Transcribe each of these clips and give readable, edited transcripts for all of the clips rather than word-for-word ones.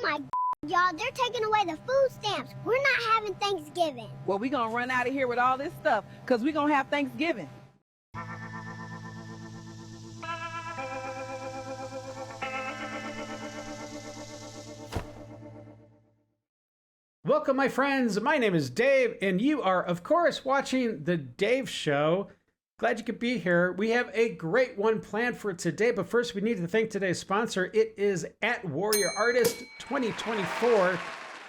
my y'all, they're taking away the food stamps. We're not having Thanksgiving. Well, we gonna run out of here with all this stuff, because we gonna have Thanksgiving. Welcome, my friends. My name is Dave, and you are, of course, watching The Dave Show. Glad you could be here. We have a great one planned for today, but first we need to thank today's sponsor. It is at Warrior Artist 2024.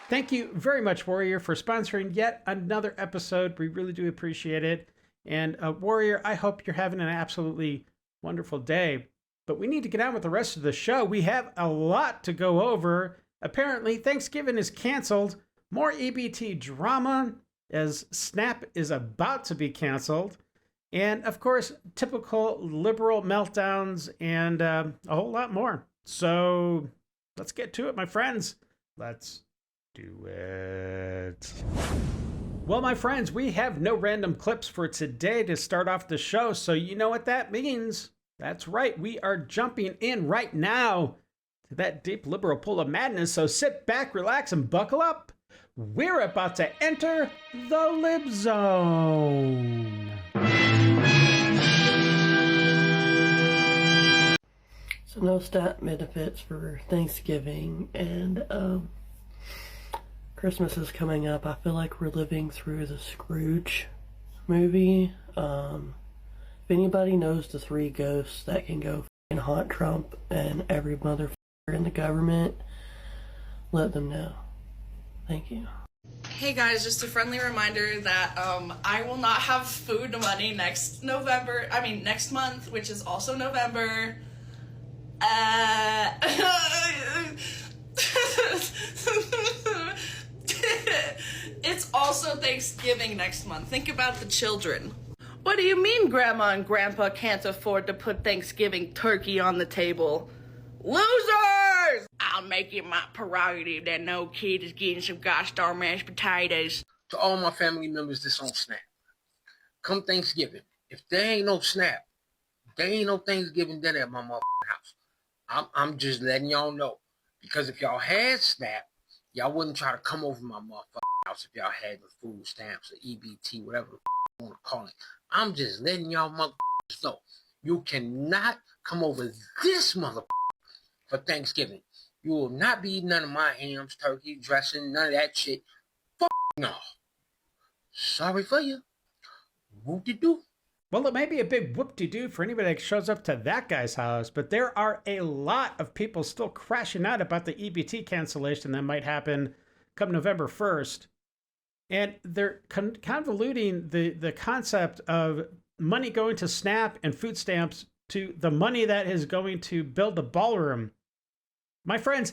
Thank you very much, Warrior, for sponsoring yet another episode. We really do appreciate it. And Warrior, I hope you're having an absolutely wonderful day. But we need to get on with the rest of the show. We have a lot to go over. Apparently, Thanksgiving is canceled. More EBT drama as Snap is about to be canceled. And of course, typical liberal meltdowns and a whole lot more. So let's get to it, my friends. Let's do it. Well, my friends, we have no random clips for today to start off the show. So you know what that means. That's right. We are jumping in right now to that deep liberal pool of madness. So sit back, relax, and buckle up. We're about to enter the Lib Zone. So no stat benefits for Thanksgiving, and Christmas is coming up. I feel like we're living through the Scrooge movie. If anybody knows the three ghosts that can go and haunt Trump and every motherfucker in the government, let them know. Thank you. Hey guys, just a friendly reminder that I will not have food money next month, which is also November. It's also Thanksgiving next month. Think about the children. What do you mean Grandma and Grandpa can't afford to put Thanksgiving turkey on the table? Losers! I'll make it my prerogative that no kid is getting some gosh darn mashed potatoes. To all my family members that's on Snap, come Thanksgiving, if there ain't no Snap, there ain't no Thanksgiving dinner at my motherfucking house. I'm just letting y'all know. Because if y'all had Snap, y'all wouldn't try to come over my motherfucking house if y'all had the food stamps or EBT, whatever the you want to call it. I'm just letting y'all motherfuckers know. You cannot come over this motherfucker for Thanksgiving. You will not be eating none of my hams, turkey, dressing, none of that shit. Fuck no. Sorry for you. Whoop-de-doo. Well, it may be a big whoop-de-doo for anybody that shows up to that guy's house, but there are a lot of people still crashing out about the EBT cancellation that might happen come November 1st. And they're convoluting the concept of money going to SNAP and food stamps to the money that is going to build the ballroom. My friends,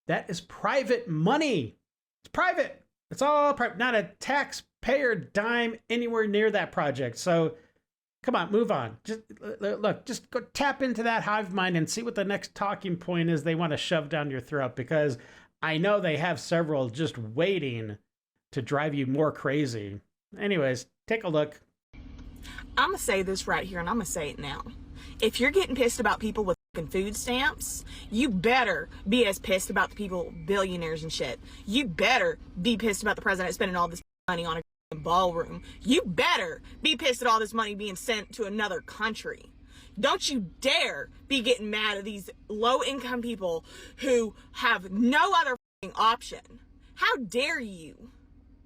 that is private money. It's private. It's all private. Not a taxpayer dime anywhere near that project. So come on, move on. Just look, just go tap into that hive mind and see what the next talking point is they want to shove down your throat, because I know they have several just waiting to drive you more crazy. Anyways, take a look. I'm going to say this right here, and I'm going to say it now. If you're getting pissed about people with food stamps, you better be as pissed about the people, billionaires and shit. You better be pissed about the president spending all this money on a ballroom. You better be pissed at all this money being sent to another country. Don't you dare be getting mad at these low-income people who have no other option. How dare you?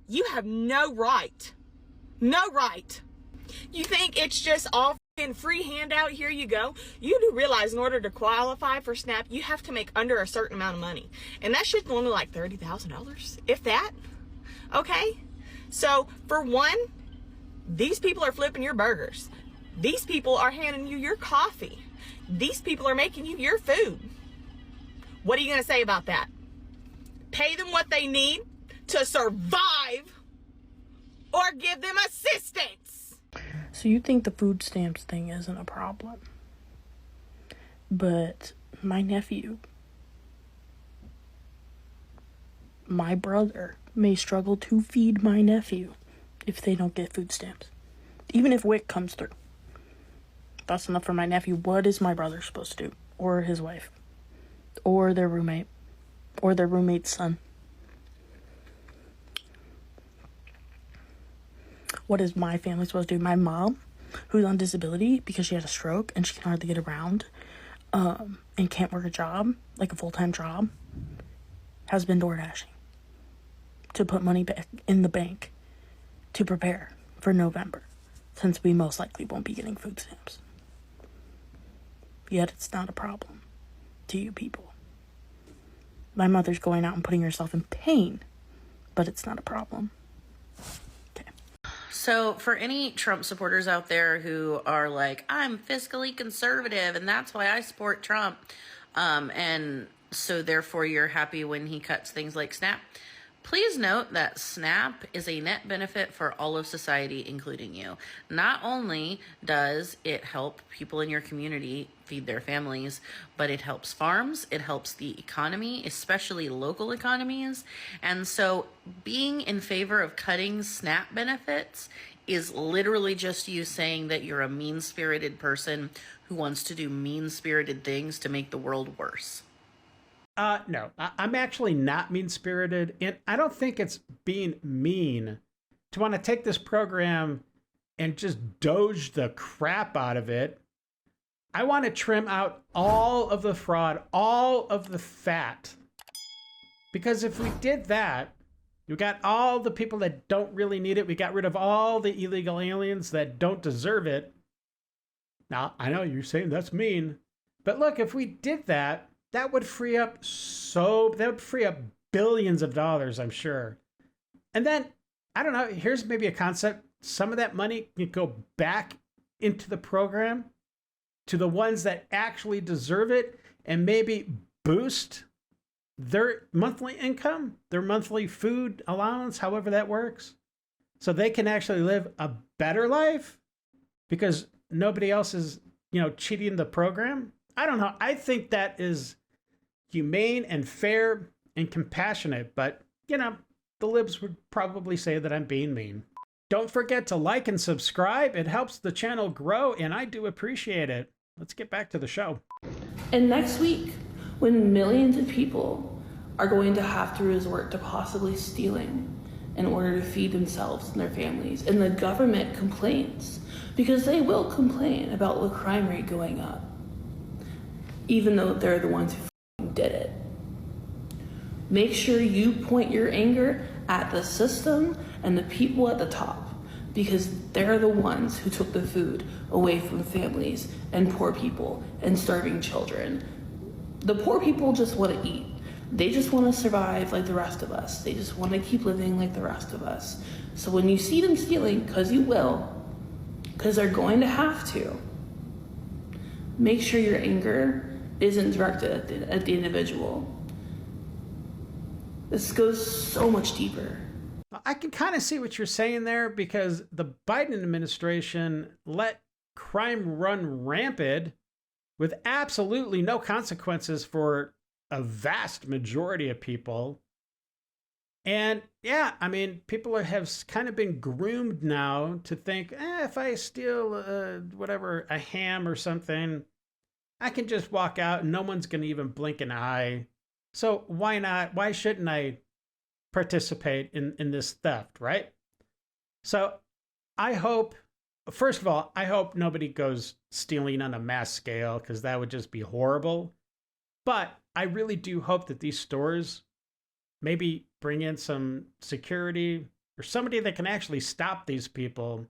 You have no right. No right. You think it's just all free handout, here you go? You do realize in order to qualify for SNAP, you have to make under a certain amount of money. And that shit's only like $30,000, if that. Okay? So, for one, these people are flipping your burgers. These people are handing you your coffee. These people are making you your food. What are you going to say about that? Pay them what they need to survive, or give them assistance. So you think the food stamps thing isn't a problem? But my nephew, my brother, may struggle to feed my nephew if they don't get food stamps. Even if WIC comes through. That's enough for my nephew. What is my brother supposed to do? Or his wife? Or their roommate? or their roommate's son. What is my family supposed to do? My mom, who's on disability because she had a stroke and she can hardly get around, and can't work a job, like a full-time job, has been door dashing to put money back in the bank to prepare for November, since we most likely won't be getting food stamps. Yet it's not a problem to you people. My mother's going out and putting herself in pain, but it's not a problem. Okay. So for any Trump supporters out there who are like, I'm fiscally conservative and that's why I support Trump, and so therefore you're happy when he cuts things like SNAP, please note that SNAP is a net benefit for all of society, including you. Not only does it help people in your community feed their families, but it helps farms, it helps the economy, especially local economies. And so being in favor of cutting SNAP benefits is literally just you saying that you're a mean-spirited person who wants to do mean-spirited things to make the world worse. No, I'm actually not mean-spirited, and I don't think it's being mean to want to take this program and just doge the crap out of it. I want to trim out all of the fraud, all of the fat. Because if we did that, you got all the people that don't really need it. We got rid of all the illegal aliens that don't deserve it. Now, I know you're saying that's mean, but look, if we did that, that would free up billions of dollars, I'm sure. And then, I don't know, here's maybe a concept. Some of that money could go back into the program to the ones that actually deserve it and maybe boost their monthly income, their monthly food allowance, however that works, so they can actually live a better life because nobody else is, cheating the program. I don't know. I think that is humane and fair and compassionate, but, the libs would probably say that I'm being mean. Don't forget to like and subscribe. It helps the channel grow, and I do appreciate it. Let's get back to the show. And next week, when millions of people are going to have to resort to possibly stealing in order to feed themselves and their families, and the government complains, because they will complain about the crime rate going up, even though they're the ones who did it. Make sure you point your anger at the system and the people at the top, because they're the ones who took the food away from families and poor people and starving children. The poor people just want to eat. They just want to survive like the rest of us. They just want to keep living like the rest of us. So when you see them stealing, because you will, because they're going to have to, make sure your anger isn't directed at the individual. This goes so much deeper. I can kind of see what you're saying there, because the Biden administration let crime run rampant with absolutely no consequences for a vast majority of people. And yeah, I mean, people have kind of been groomed now to think, if I steal a ham or something, I can just walk out and no one's going to even blink an eye. So why not? Why shouldn't I participate in this theft, right? So I hope, first of all, I hope nobody goes stealing on a mass scale, because that would just be horrible. But I really do hope that these stores maybe bring in some security or somebody that can actually stop these people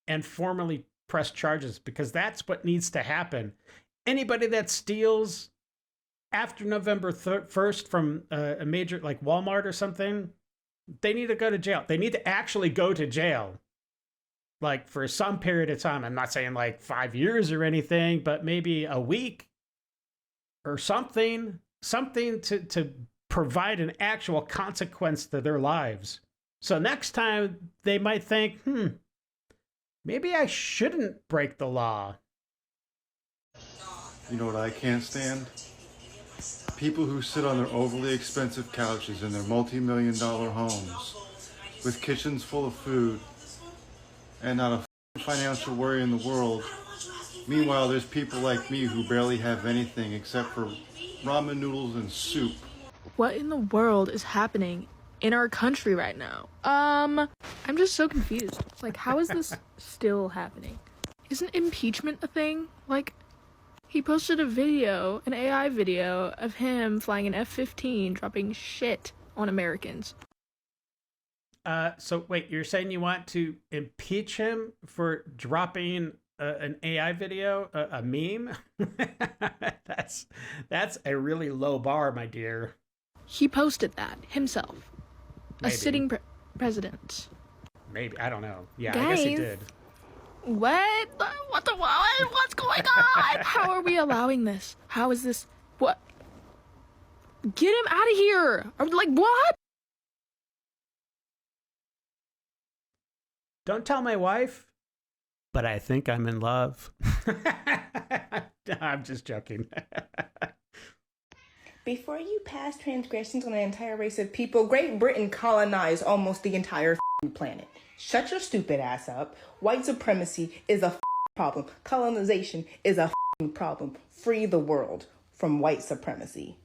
and formally press charges, because that's what needs to happen. Anybody that steals after November 1st from a major, like Walmart or something, they need to go to jail. They need to actually go to jail, like for some period of time. I'm not saying like 5 years or anything, but maybe a week or something to provide an actual consequence to their lives. So next time they might think, maybe I shouldn't break the law. You know what I can't stand? People who sit on their overly expensive couches in their multi-million-dollar homes with kitchens full of food and not a financial worry in the world. Meanwhile, there's people like me who barely have anything except for ramen noodles and soup. What in the world is happening in our country right now? I'm just so confused. Like, how is this still happening? Isn't impeachment a thing? Like, he posted a video, an AI video, of him flying an F-15 dropping shit on Americans. So wait, you're saying you want to impeach him for dropping an AI video, a meme? That's a really low bar, my dear. He posted that himself. Maybe. A sitting president. Maybe, I don't know. Yeah, Guys, I guess he did. What? What's going on? How are we allowing this? How is this? What? Get him out of here! Like, what? Don't tell my wife, but I think I'm in love. I'm just joking. Before you pass transgressions on an entire race of people, Great Britain colonized almost the entire planet. Shut your stupid ass up. White supremacy is a problem. Colonization is a problem. Free the world from white supremacy.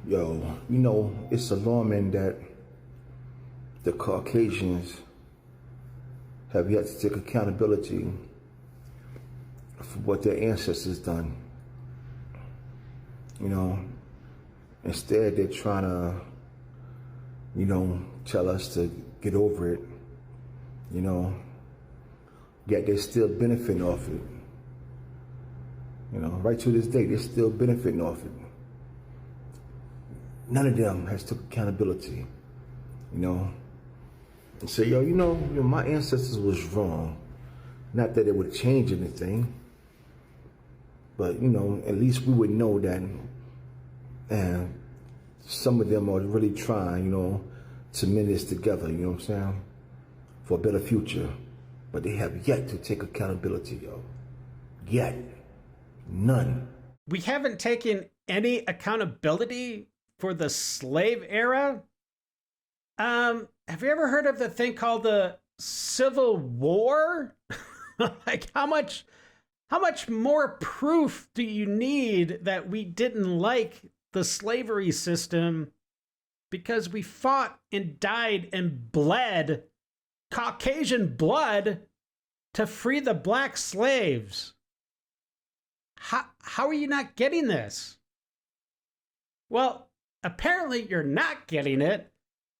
Yo, you know, it's alarming that the Caucasians have yet to take accountability for what their ancestors done. You know, instead they're trying to, you know, tell us to get over it, you know, yet they're still benefiting off it. You know, right to this day, they're still benefiting off it. None of them has took accountability, you know, and say, yo, you know, my ancestors was wrong. Not that it would change anything, but, you know, at least we would know that, and some of them are really trying, you know, to mend this together, you know what I'm saying, for a better future. But they have yet to take accountability, yo. Yet. None. We haven't taken any accountability for the slave era. Have you ever heard of the thing called the Civil War? Like, how much more proof do you need that we didn't like the slavery system because we fought and died and bled Caucasian blood to free the black slaves? How are you not getting this? Well, apparently you're not getting it.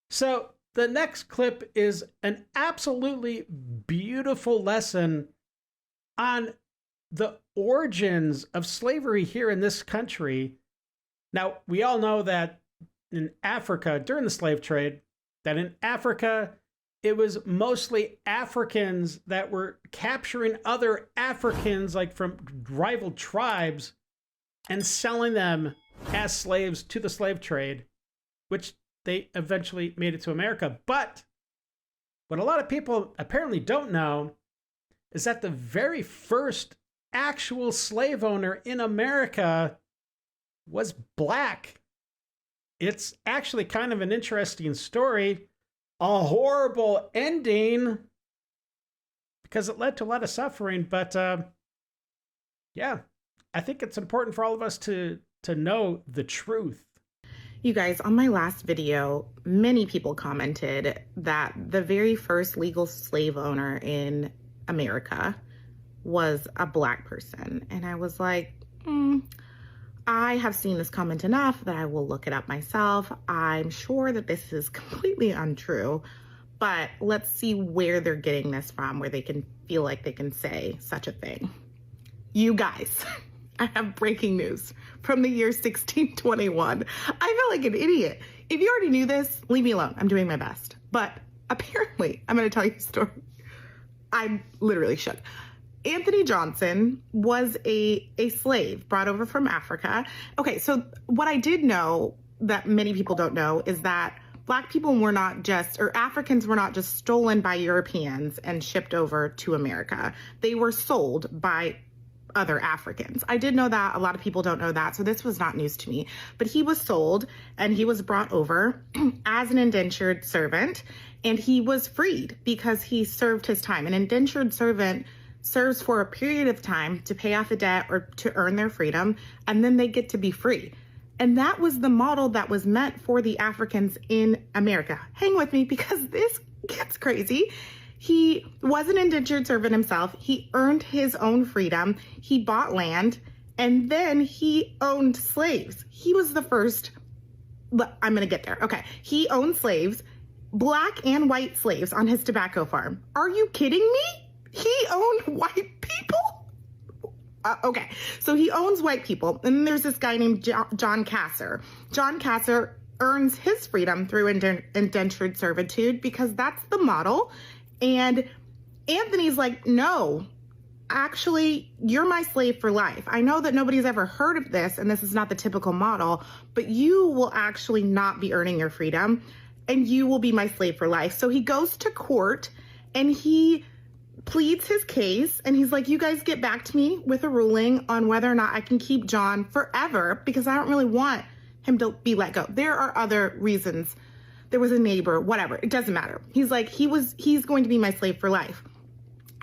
So the next clip is an absolutely beautiful lesson on the origins of slavery here in this country. Now, we all know that in Africa, during the slave trade, that in Africa, it was mostly Africans that were capturing other Africans, like from rival tribes, and selling them as slaves to the slave trade, which they eventually made it to America. But what a lot of people apparently don't know is that the very first actual slave owner in America was black. It's actually kind of an interesting story. A horrible ending because it led to a lot of suffering. But yeah, I think it's important for all of us to know the truth. You guys, on my last video, many people commented that the very first legal slave owner in America was a black person. And I was like, I have seen this comment enough that I will look it up myself. I'm sure that this is completely untrue, but let's see where they're getting this from, where they can feel like they can say such a thing. You guys, I have breaking news from the year 1621. I feel like an idiot. If you already knew this, leave me alone. I'm doing my best. But apparently, I'm going to tell you a story. I'm literally shook. Anthony Johnson was a slave brought over from Africa. Okay, so what I did know that many people don't know is that black people were not just, or Africans were not just stolen by Europeans and shipped over to America. They were sold by other Africans. I did know that. A lot of people don't know that, so this was not news to me. But he was sold and he was brought over as an indentured servant, and he was freed because he served his time. An indentured servant serves for a period of time to pay off a debt or to earn their freedom, and then they get to be free. And that was the model that was meant for the Africans in America. Hang with me because this gets crazy. He was an indentured servant himself. He earned his own freedom. He bought land, and then he owned slaves. He was the first, but I'm going to get there. Okay. He owned slaves, black and white slaves on his tobacco farm. Are you kidding me? He owned white people? Okay, so he owns white people. And then there's this guy named John Kasser. John Kasser earns his freedom through indentured servitude because that's the model. And Anthony's like, no, actually, you're my slave for life. I know that nobody's ever heard of this, and this is not the typical model, but you will actually not be earning your freedom, and you will be my slave for life. So he goes to court, and he pleads his case, and he's like, you guys get back to me with a ruling on whether or not I can keep John forever, because I don't really want him to be let go. There are other reasons. There was a neighbor, whatever. It doesn't matter. He's like, he's going to be my slave for life.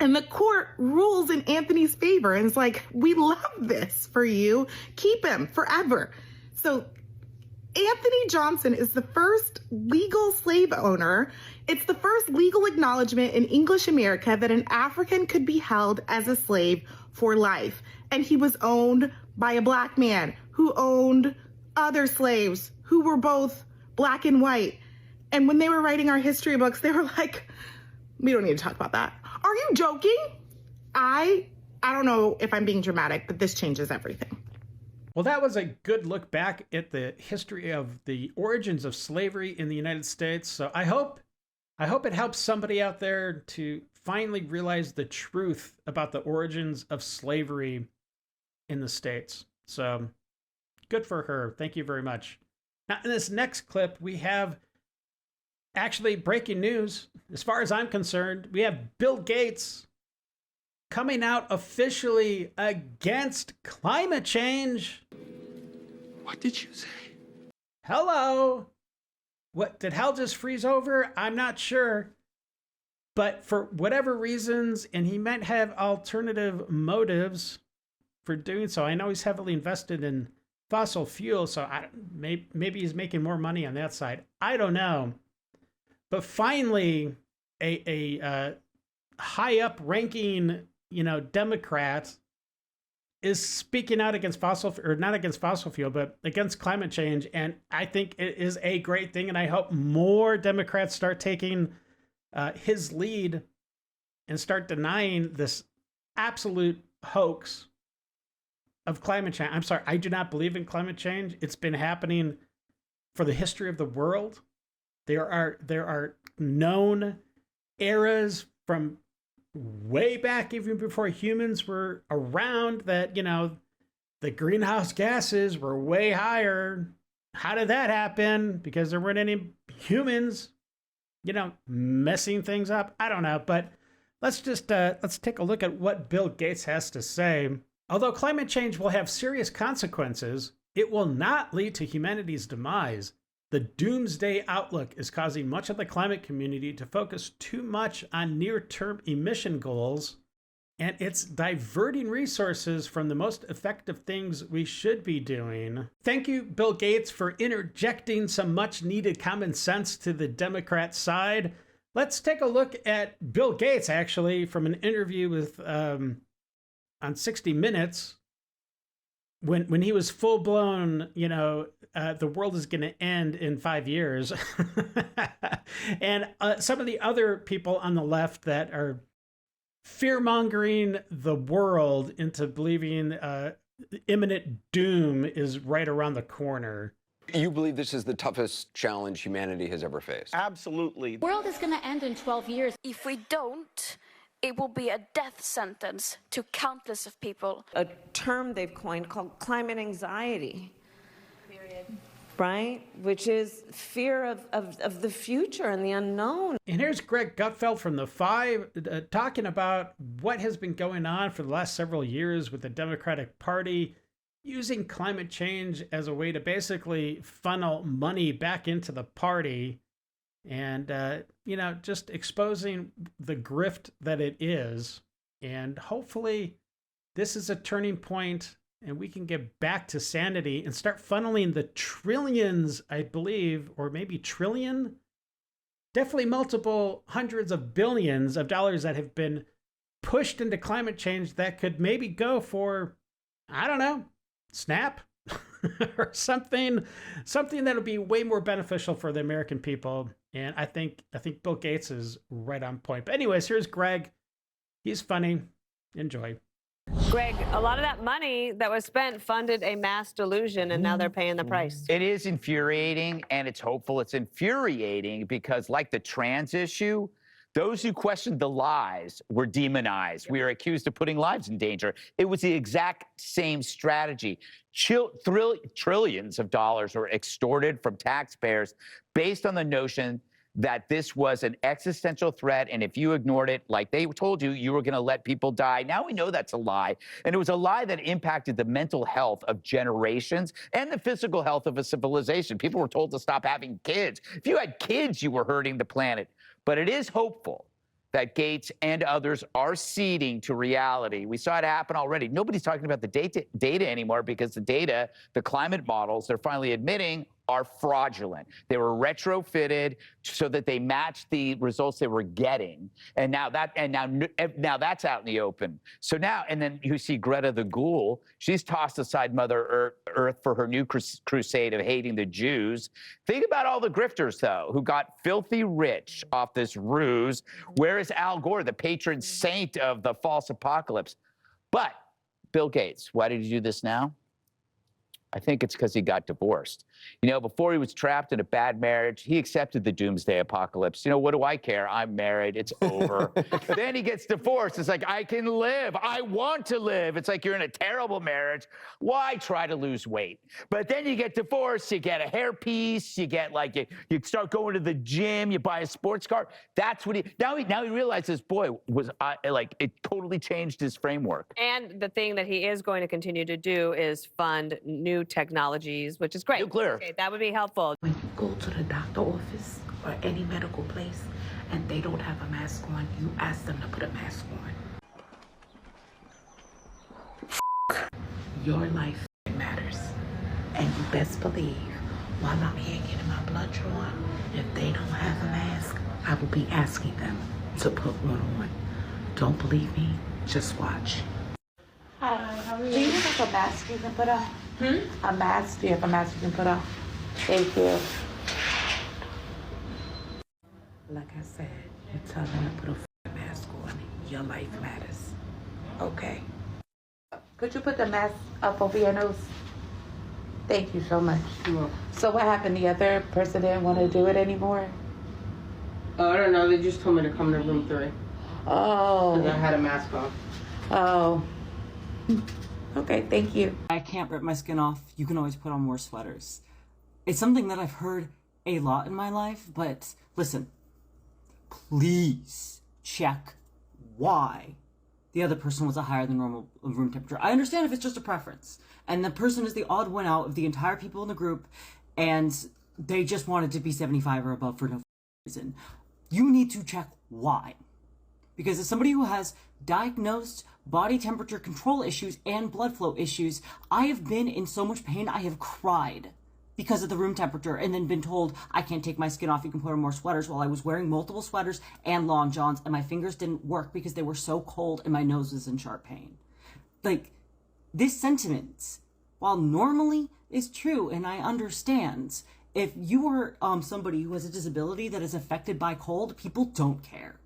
And the court rules in Anthony's favor, and it's like, we love this for you. Keep him forever. So Anthony Johnson is the first legal slave owner. It's the first legal acknowledgement in English America that an African could be held as a slave for life. And he was owned by a black man who owned other slaves who were both black and white. And when they were writing our history books, they were like, we don't need to talk about that. Are you joking? I don't know if I'm being dramatic, but this changes everything. Well, that was a good look back at the history of the origins of slavery in the United States. So I hope it helps somebody out there to finally realize the truth about the origins of slavery in the States. So good for her. Thank you very much. Now, in this next clip, we have actually breaking news. As far as I'm concerned, we have Bill Gates coming out officially against climate change. What did you say? Hello. What, did hell just freeze over? I'm not sure. But for whatever reasons, and he might have alternative motives for doing so. I know he's heavily invested in fossil fuel, so maybe he's making more money on that side. I don't know. But finally, a high up ranking, Democrat is speaking out against not against fossil fuel, but against climate change. And I think it is a great thing. And I hope more Democrats start taking his lead and start denying this absolute hoax of climate change. I'm sorry, I do not believe in climate change. It's been happening for the history of the world. There are known eras from way back, even before humans were around, that, the greenhouse gases were way higher. How did that happen? Because there weren't any humans, messing things up. I don't know, but let's take a look at what Bill Gates has to say. Although climate change will have serious consequences, it will not lead to humanity's demise. The doomsday outlook is causing much of the climate community to focus too much on near-term emission goals, and it's diverting resources from the most effective things we should be doing. Thank you, Bill Gates, for interjecting some much-needed common sense to the Democrat side. Let's take a look at Bill Gates, actually, from an interview with on 60 Minutes, when he was full-blown, the world is going to end in 5 years. And some of the other people on the left that are fear-mongering the world into believing imminent doom is right around the corner. You believe this is the toughest challenge humanity has ever faced? Absolutely. The world is going to end in 12 years. If we don't, it will be a death sentence to countless of people. A term they've coined called climate anxiety. Period. Right? Which is fear of the future and the unknown. And here's Greg Gutfeld from The Five talking about what has been going on for the last several years with the Democratic Party, using climate change as a way to basically funnel money back into the party. And, just exposing the grift that it is. And hopefully this is a turning point and we can get back to sanity and start funneling the trillions, I believe, or maybe trillion, definitely multiple hundreds of billions of dollars that have been pushed into climate change that could maybe go for, I don't know, SNAP or something that'll be way more beneficial for the American people. And I think Bill Gates is right on point. But anyways, here's Greg. He's funny. Enjoy. Greg, a lot of that money that was spent funded a mass delusion, and now they're paying the price. It is infuriating, and it's hopeful. It's infuriating because, like the trans issue, those who questioned the lies were demonized. We are accused of putting lives in danger. It was the exact same strategy. Trillions of dollars were extorted from taxpayers based on the notion that this was an existential threat, and if you ignored it, like they told you, you were going to let people die. Now we know that's a lie, and it was a lie that impacted the mental health of generations and the physical health of a civilization. People were told to stop having kids. If you had kids, you were hurting the planet. But it is hopeful that Gates and others are ceding to reality. We saw it happen already. Nobody's talking about the data anymore because the data, the climate models, they're finally admitting are fraudulent. They were retrofitted so that they matched the results they were getting, and now that's out in the open. So now, and then you see Greta the Ghoul. She's tossed aside Mother Earth for her new crusade of hating the Jews. Think about all the grifters, though, who got filthy rich off this ruse. Where is Al Gore, the patron saint of the false apocalypse? But Bill Gates, why did he do this now? I think it's because he got divorced. You know, before he was trapped in a bad marriage, he accepted the doomsday apocalypse. You know, what do I care? I'm married. It's over. Then he gets divorced. It's like, I can live. I want to live. It's like you're in a terrible marriage. Why try to lose weight? But then you get divorced. You get a hairpiece. You get like, you start going to the gym. You buy a sports car. That's what now he realizes, boy, it totally changed his framework. And the thing that he is going to continue to do is fund new technologies, which is great. Nuclear. Okay, that would be helpful. When you go to the doctor office or any medical place and they don't have a mask on, you ask them to put a mask on. Your life matters. And you best believe, while I'm here getting my blood drawn, if they don't have a mask, I will be asking them to put one on. Don't believe me? Just watch. Hi, how are you? Do you have a mask you can put on? A mask? Do you have a mask you can put on? Thank you. Like I said, you tell them to put a mask on. Your life matters. Okay? Could you put the mask up over your nose? Thank you so much. So what happened? The other person didn't want to do it anymore? I don't know. They just told me to come to room 3. Oh. Because I had a mask on. Oh. Okay, thank you. I can't rip my skin off. You can always put on more sweaters. It's something that I've heard a lot in my life, but listen, please check why the other person was a higher than normal room temperature. I understand if it's just a preference, and the person is the odd one out of the entire people in the group, and they just wanted to be 75 or above for no reason. You need to check why. Because as somebody who has diagnosed body temperature control issues and blood flow issues, I have been in so much pain, I have cried because of the room temperature and then been told I can't take my skin off, you can put on more sweaters, while I was wearing multiple sweaters and long johns and my fingers didn't work because they were so cold and my nose was in sharp pain. Like, this sentiment, while normally is true and I understand, if you are somebody who has a disability that is affected by cold, people don't care.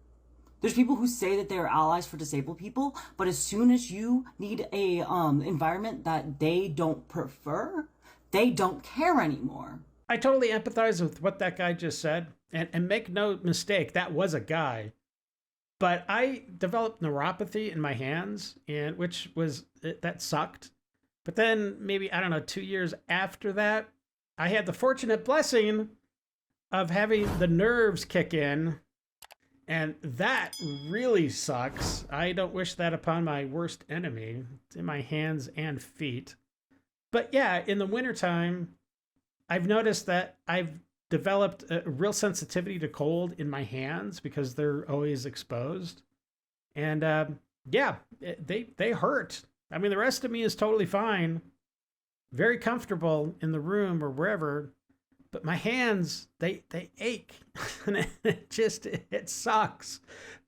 There's people who say that they're allies for disabled people, but as soon as you need a environment that they don't prefer, they don't care anymore. I totally empathize with what that guy just said. And make no mistake, that was a guy. But I developed neuropathy in my hands, and that sucked. But then maybe, 2 years after that, I had the fortunate blessing of having the nerves kick in. And that really sucks. I don't wish that upon my worst enemy. It's in my hands and feet. But yeah, in the wintertime, I've noticed that I've developed a real sensitivity to cold in my hands because they're always exposed. And yeah, they hurt. I mean, the rest of me is totally fine, very comfortable in the room or wherever, but my hands, they ache. And it sucks.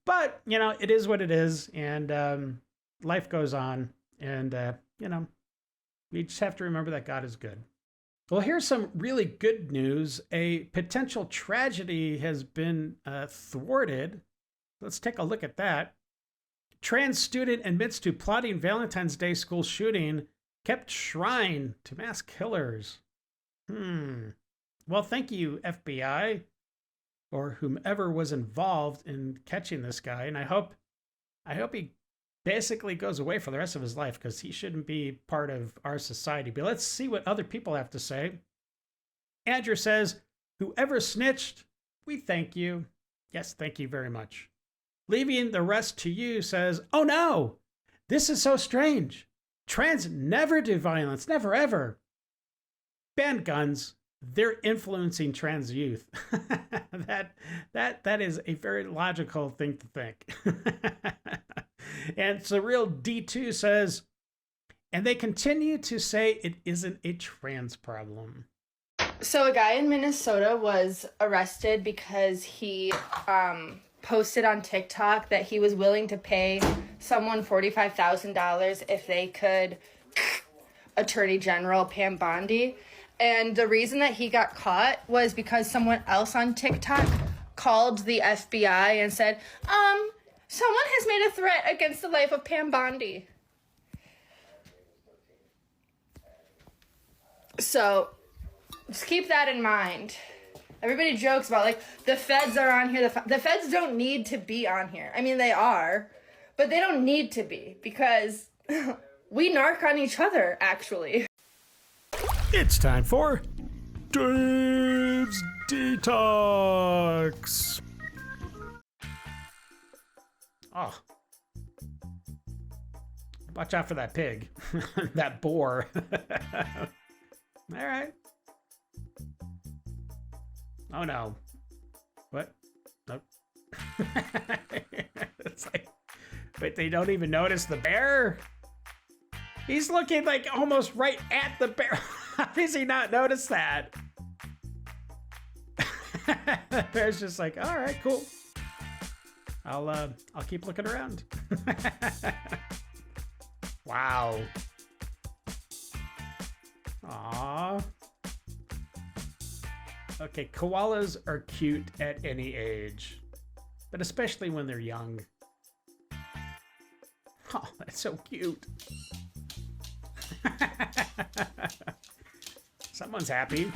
But, you know, it is what it is. And life goes on. And, you know, we just have to remember that God is good. Well, here's some really good news. A potential tragedy has been thwarted. Let's take a look at that. Trans student admits to plotting Valentine's Day school shooting, kept shrine to mass killers. Well, thank you, FBI, or whomever was involved in catching this guy. And I hope he basically goes away for the rest of his life, because he shouldn't be part of our society. But let's see what other people have to say. Andrew says, whoever snitched, we thank you. Yes, thank you very much. Leaving the rest to you says, oh no, this is so strange. Trans never do violence, never ever. Ban guns, they're influencing trans youth. That is a very logical thing to think. And Surreal D2 says, and they continue to say it isn't a trans problem. So a guy in Minnesota was arrested because he posted on TikTok that he was willing to pay someone $45,000 if they could Attorney General Pam Bondi. And the reason that he got caught was because someone else on TikTok called the FBI and said, someone has made a threat against the life of Pam Bondi. So just keep that in mind. Everybody jokes about, like, the feds are on here. The feds don't need to be on here. I mean, they are, but they don't need to be, because we narc on each other, actually. It's time for Dave's Detox. Oh. Watch out for that pig. That boar. All right. Oh no. What? Nope. It's like, but they don't even notice the bear? He's looking like almost right at the bear. How does he not notice that? The bear's just like, all right, cool. I'll keep looking around. Wow. Aww. Okay, koalas are cute at any age, but especially when they're young. Oh, that's so cute. Someone's happy.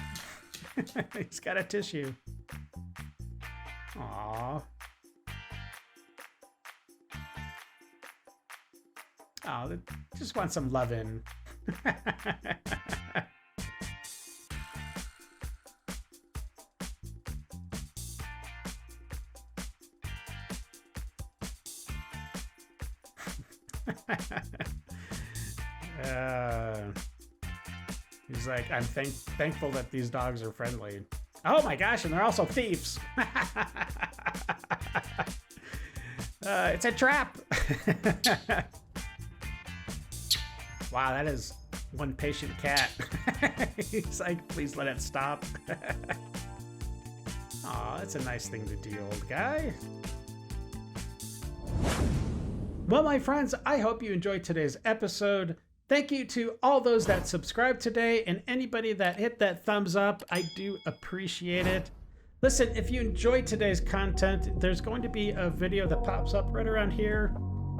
He's got a tissue. Aww. Oh, they just want some lovin'. He's like, I'm thankful that these dogs are friendly. Oh my gosh, and they're also thieves. It's a trap. Wow, that is one patient cat. He's like, please let it stop. Aw, that's a nice thing to do, old guy. Well, my friends, I hope you enjoyed today's episode. Thank you to all those that subscribed today and anybody that hit that thumbs up. I do appreciate it. Listen, if you enjoyed today's content, there's going to be a video that pops up right around here.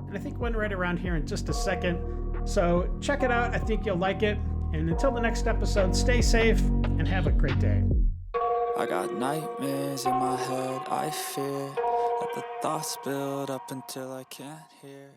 And I think one right around here in just a second. So check it out. I think you'll like it. And until the next episode, stay safe and have a great day. I got nightmares in my head, I fear that the thoughts build up until I can't hear.